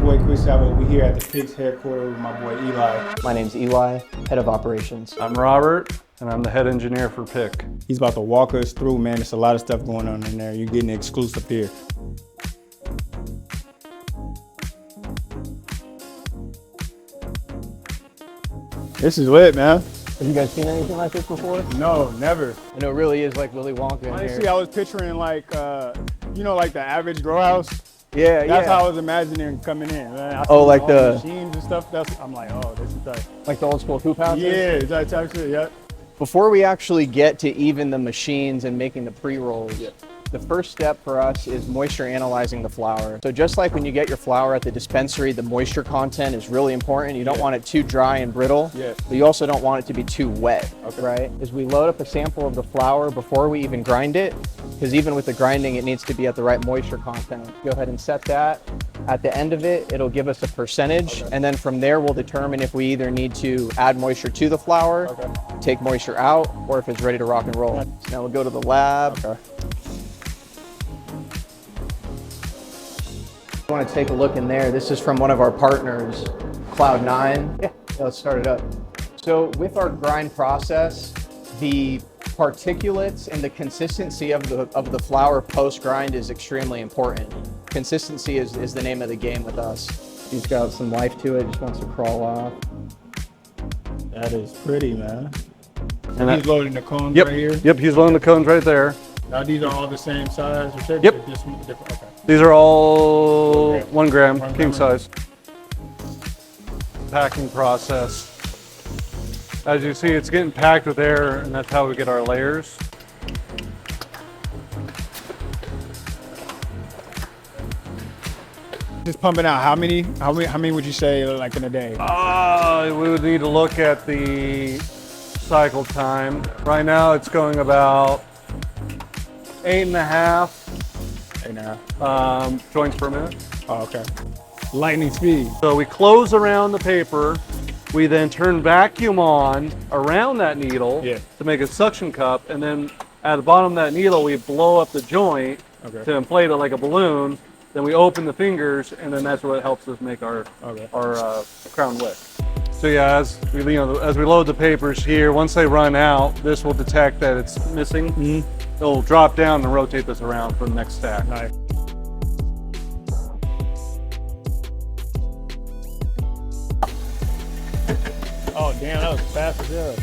boy Chris Sabo. We're here at the PICC headquarters with my boy Eli. My name's Eli, head of operations. I'm Robert, and I'm the head engineer for PICC. He's about to walk us through, man. There's a lot of stuff going on in there. You're getting exclusive here. This is lit, man. Have you guys seen anything like this before? No, never. I know it really is like Willy Wonka in Honestly, here. I was picturing like, you know, like the average grow house. Yeah, That's how I was imagining coming in. Man, I Oh, see like all the machines and stuff. I'm like, oh, this is like. Like the old school hoop houses? Yeah, that's actually, yeah. Before we actually get to even the machines and making the pre-rolls, the first step for us is moisture analyzing the flour. So just like when you get your flour at the dispensary, the moisture content is really important. You don't want it too dry and brittle, but you also don't want it to be too wet, right? As we load up a sample of the flour before we even grind it, because even with the grinding, it needs to be at the right moisture content. Go ahead and set that. At the end of it, it'll give us a percentage, and then from there, we'll determine if we either need to add moisture to the flour, take moisture out, or if it's ready to rock and roll. So now we'll go to the lab. I want to take a look in there. This is from one of our partners, Cloud9. Yeah, let's start it up. So with our grind process, the particulates and the consistency of the flour post-grind is extremely important. Consistency is the name of the game with us. He's got some life to it, just wants to crawl off. That is pretty, man. And he's loading the cones Yep. right here. Yep, he's loading the cones right there. Now these are all the same size or shape? Yep. Or just different? Okay. These are all 1 gram, 1 king gram. size. Packing process. As you see, it's getting packed with air, and that's how we get our layers. Just pumping out how many would you say like in a day? We would need to look at the cycle time. Right now, it's going about 8.5 joints per minute. Oh, okay. Lightning speed. So we close around the paper. We then turn vacuum on around that needle to make a suction cup, and then at the bottom of that needle, we blow up the joint to inflate it like a balloon. Then we open the fingers, and then that's what helps us make our crown wick. So yeah, as we load the papers here, once they run out, this will detect that it's missing. It'll drop down and rotate this around for the next stack. Nice. Oh damn, that was fast as hell.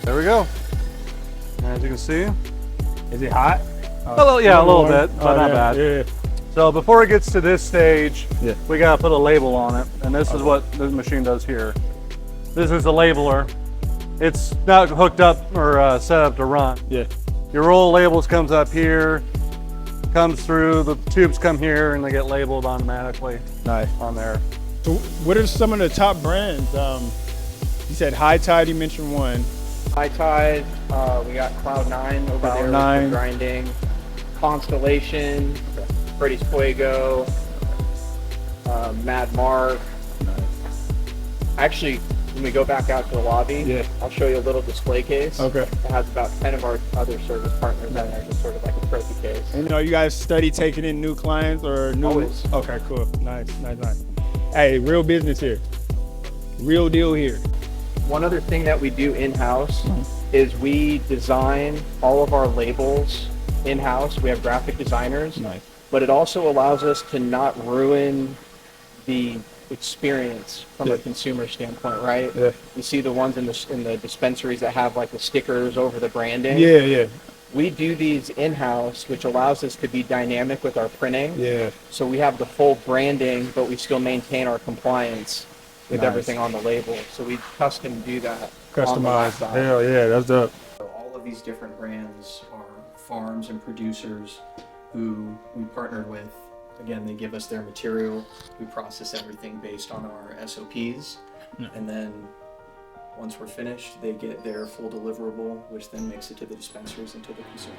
There we go. As you can see. Is it hot? A little bit, but not bad. Yeah. So before it gets to this stage, we gotta put a label on it, and this is what the machine does here. This is the labeler. It's not hooked up or set up to run. Yeah. Your roll of labels comes up here, comes through, the tubes come here, and they get labeled automatically on there. So what are some of the top brands? You said High Tide, you mentioned one. High Tide, we got Cloud9 over there with the grinding. Constellation, Freddy's Fuego, Mad Mark. Actually, when we go back out to the lobby, I'll show you a little display case. It has about 10 of our other service partners in there, just sort of like a trophy case. And you guys study taking in new clients or new? Always. Okay, cool. Nice. Hey, real business here. Real deal here. One other thing that we do in-house is we design all of our labels in-house. We have graphic designers, but it also allows us to not ruin the experience from a consumer standpoint, right? You see the ones in the dispensaries that have like the stickers over the branding. We do these in-house, which allows us to be dynamic with our printing. So we have the full branding, but we still maintain our compliance with everything on the label. So we custom do that. Customized. Hell yeah, that's dope. All of these different brands are farms and producers who we partnered with. Again, they give us their material. We process everything based on our SOPs. And then once we're finished, they get their full deliverable, which then makes it to the dispensaries and to the consumer.